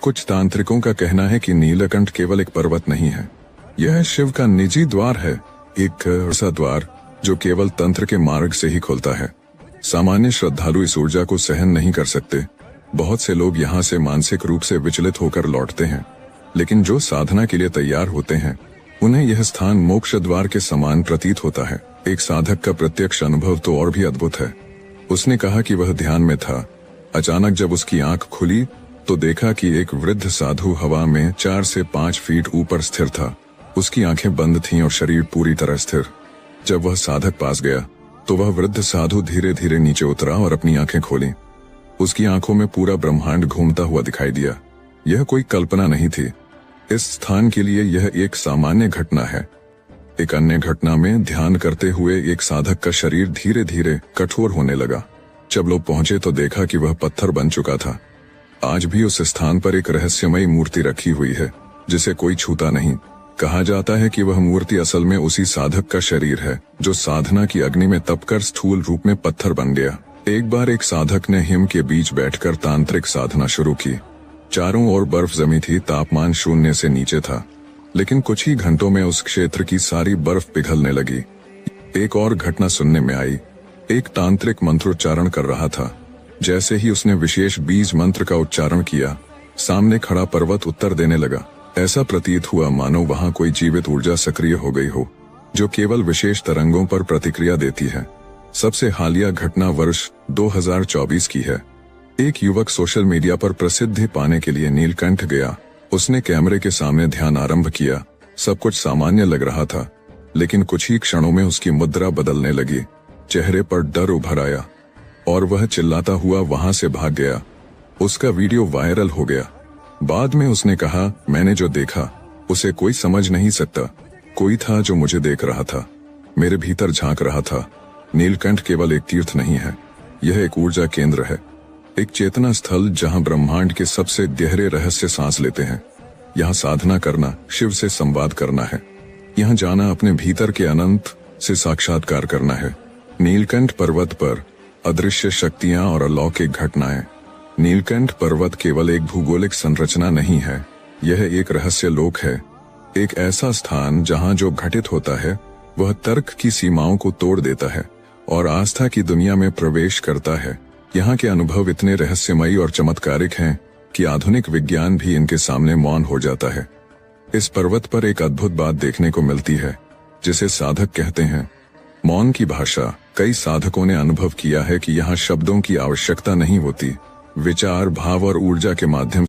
कुछ तांत्रिकों का कहना है कि नीलकंठ केवल एक पर्वत नहीं है, यह शिव का निजी द्वार है, एक ऐसा द्वार जो केवल तंत्र के मार्ग से ही खुलता है। सामान्य श्रद्धालु इस ऊर्जा को सहन नहीं कर सकते। बहुत से लोग यहाँ से मानसिक रूप से विचलित होकर लौटते हैं, लेकिन जो साधना के लिए तैयार होते हैं उन्हें यह स्थान मोक्ष द्वार के समान प्रतीत होता है। एक साधक का प्रत्यक्ष अनुभव तो और भी अद्भुत है। उसने कहा कि वह ध्यान में था। अचानक जब उसकी आंख खुली तो देखा कि एक वृद्ध साधु हवा में 4 से 5 फीट ऊपर स्थिर था। उसकी आंखें बंद थीं और शरीर पूरी तरह स्थिर। जब वह साधक पास गया तो वह वृद्ध साधु धीरे धीरे नीचे उतरा और अपनी आंखें खोली। उसकी आंखों में पूरा ब्रह्मांड घूमता हुआ दिखाई दिया। यह कोई कल्पना नहीं थी। इस स्थान के लिए यह एक सामान्य घटना है। एक अन्य घटना में ध्यान करते हुए एक साधक का शरीर धीरे धीरे कठोर होने लगा। जब लोग पहुंचे तो देखा कि वह पत्थर बन चुका था। आज भी उस स्थान पर एक रहस्यमयी मूर्ति रखी हुई है जिसे कोई छूता नहीं। कहा जाता है कि वह मूर्ति असल में उसी साधक का शरीर है जो साधना की अग्नि में तपकर स्थूल रूप में पत्थर बन गया। एक बार एक साधक ने हिम के बीच बैठकर तांत्रिक साधना शुरू की। चारों ओर बर्फ जमी थी, तापमान 0 से नीचे था, लेकिन कुछ ही घंटों में उस क्षेत्र की सारी बर्फ पिघलने लगी। एक और घटना सुनने में आई। एक तांत्रिक मंत्रोच्चारण कर रहा था। जैसे ही उसने विशेष बीज मंत्र का उच्चारण किया, सामने खड़ा पर्वत उत्तर देने लगा। ऐसा प्रतीत हुआ मानो वहां कोई जीवित ऊर्जा सक्रिय हो गई हो जो केवल विशेष तरंगों पर प्रतिक्रिया देती है। सबसे हालिया घटना वर्ष 2024 की है। एक युवक सोशल मीडिया पर प्रसिद्धि पाने के लिए नीलकंठ गया। उसने कैमरे के सामने ध्यान आरंभ किया। सब कुछ सामान्य लग रहा था, लेकिन कुछ ही क्षणों में उसकी मुद्रा बदलने लगी। चेहरे पर डर उभर आया और वह चिल्लाता हुआ वहां से भाग गया। उसका वीडियो वायरल हो गया। बाद में उसने कहा, मैंने जो देखा उसे कोई समझ नहीं सकता। कोई था जो मुझे देख रहा था, मेरे भीतर झांक रहा था। नीलकंठ केवल एक तीर्थ नहीं है, यह एक ऊर्जा केंद्र है, एक चेतना स्थल जहां ब्रह्मांड के सबसे गहरे रहस्य सांस लेते हैं। यहाँ साधना करना शिव से संवाद करना है। यहाँ जाना अपने भीतर के अनंत से साक्षात्कार करना है। नीलकंठ पर्वत पर अदृश्य शक्तियां और अलौकिक घटनाएं। नीलकंठ पर्वत केवल एक भूगोलिक संरचना नहीं है, यह एक रहस्य लोक है। एक ऐसा स्थान जहां जो घटित होता है वह तर्क की सीमाओं को तोड़ देता है और आस्था की दुनिया में प्रवेश करता है। यहाँ के अनुभव इतने रहस्यमयी और चमत्कारिक हैं कि आधुनिक विज्ञान भी इनके सामने मौन हो जाता है। इस पर्वत पर एक अद्भुत बात देखने को मिलती है जिसे साधक कहते हैं मौन की भाषा। कई साधकों ने अनुभव किया है कि यहाँ शब्दों की आवश्यकता नहीं होती, विचार, भाव और ऊर्जा के माध्यम